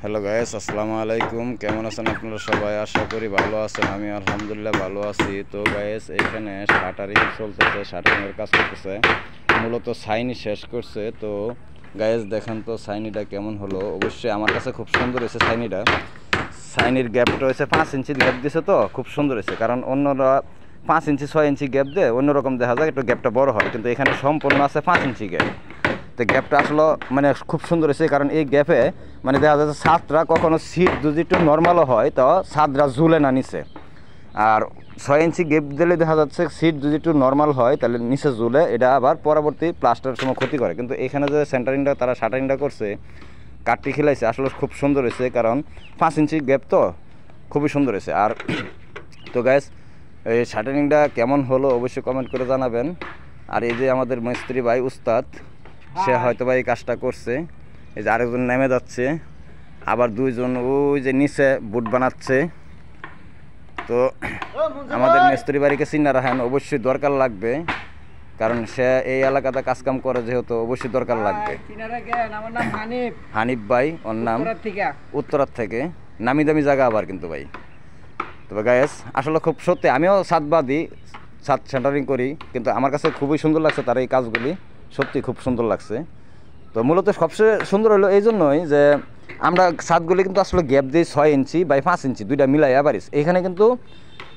Hello guys, আসসালামু আলাইকুম। কেমন আছেন আপনারা সবাই? আশা করি ভালো আছেন। আমি আলহামদুলিল্লাহ ভালো আছি। তো গাইস, এইখানে শাটারিং চলতেছে, শাটারিংয়ের কাজ করতেছে, মূলত সাইনি শেষ করছে। তো গাইস দেখেন তো সাইনিটা কেমন হলো। অবশ্যই আমার কাছে খুব সুন্দর হয়েছে সাইনিটা। সাইনির গ্যাপটা হয়েছে 5 ইঞ্চি গ্যাপ দিছে, তো খুব সুন্দর হয়েছে। কারণ অন্যরা 5 ইঞ্চি 6 ইঞ্চি গ্যাপ দেয়, অন্যরকম দেখা যায়, একটু গ্যাপটা বড় হয়, কিন্তু এখানে সম্পূর্ণ আছে 5 ইঞ্চি গ্যাপ। তো গ্যাপটা আসলে মানে খুব সুন্দর হয়েছে, কারণ এই গ্যাপে মানে দেখা যাচ্ছে ছাদরা কখনো সিট যদি একটু নর্মালও হয় তো ছাদরা ঝুলে না নিচে। আর 6 ইঞ্চি গ্যাপ দিলে দেখা যাচ্ছে সিট যদি একটু নর্মাল হয় তাহলে নিচে ঝুলে, এটা আবার পরবর্তী প্লাস্টারের সময় ক্ষতি করে। কিন্তু এখানে যে সেন্টারিংটা তারা শাটারিংটা করছে, কাটটি খেলাইছে, আসলে খুব সুন্দর হয়েছে, কারণ 5 ইঞ্চি গ্যাপ তো খুবই সুন্দর হয়েছে। আর তো গাইস, এই শাটারিংটা কেমন হলো অবশ্যই কমেন্ট করে জানাবেন। আর এই যে আমাদের মিস্ত্রি ভাই উস্তাদ, সে হয়তো ভাই এই কাজটা করছে। এই যে আরেকজন নেমে যাচ্ছে, আবার দুইজন ওই যে নিচে বুট বানাচ্ছে। তো আমাদের মিস্ত্রি বাড়িকে চিন্তা রাখেন, অবশ্যই দরকার লাগবে, কারণ সে এই এলাকাতে কাজকাম করে, যেহেতু অবশ্যই দরকার লাগবে। হানিফ ভাই ওর নাম, উত্তরার থেকে, নামি দামি জায়গা আবার কিন্তু ভাই। তবে গায়েস আসলে খুব সত্যি, আমিও ছাদবাদী, ছাদ সেন্টারিং করি, কিন্তু আমার কাছে খুবই সুন্দর লাগছে তার এই কাজগুলি, সত্যি খুব সুন্দর লাগছে। তো মূলত সবচেয়ে সুন্দর হলো এই জন্যই যে আমরা ছাদগুলি কিন্তু আসলে গ্যাপ দিই 6 ইঞ্চি বাই 5 ইঞ্চি, দুইটা মিলাই অ্যাভারেজ। এখানে কিন্তু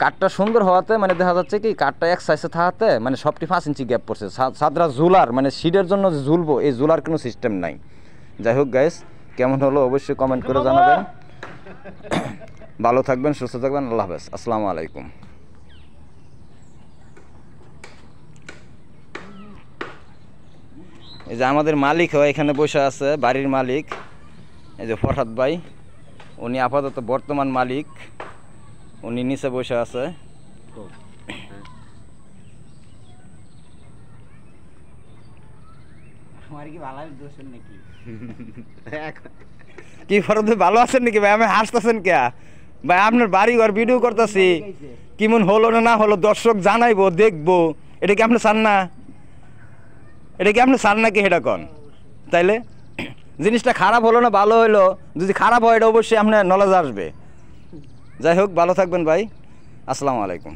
কাঠটা সুন্দর হওয়াতে মানে দেখা যাচ্ছে কি কাঠটা এক সাইজে থাকাতে মানে সবটি 5 ইঞ্চি গ্যাপ পড়ছে। ছাদরা ঝুলার মানে সিটের জন্য যে ঝুলবো, এই ঝুলার কোনো সিস্টেম নাই। যাই হোক গাইস, কেমন হলো অবশ্যই কমেন্ট করে জানাবেন। ভালো থাকবেন, সুস্থ থাকবেন, আল্লাহ হাফেজ, আসসালামু আলাইকুম। এই যে আমাদের মালিক হয় এখানে বসে আছে, বাড়ির মালিক, এই যে ফরহাদ ভাই, উনি আপাতত বর্তমান মালিক, উনি নিচে বসে আছে। কি ফরহাদ ভাই ভালো আছেন নাকি ভাই? আমি হাসতেছেন কে ভাই? আপনার বাড়ি ঘর ভিডিও করতেছি, কেমন হলো না হলো দর্শক জানাইবো, দেখবো। এটা কি আপনি চান না? এটা কি আপনি চান নাকি সেটা কন? তাইলে জিনিসটা খারাপ হলো না ভালো হইলো, যদি খারাপ হয় এটা অবশ্যই আপনার নলেজ আসবে। যাই হোক, ভালো থাকবেন ভাই, আসসালামু আলাইকুম।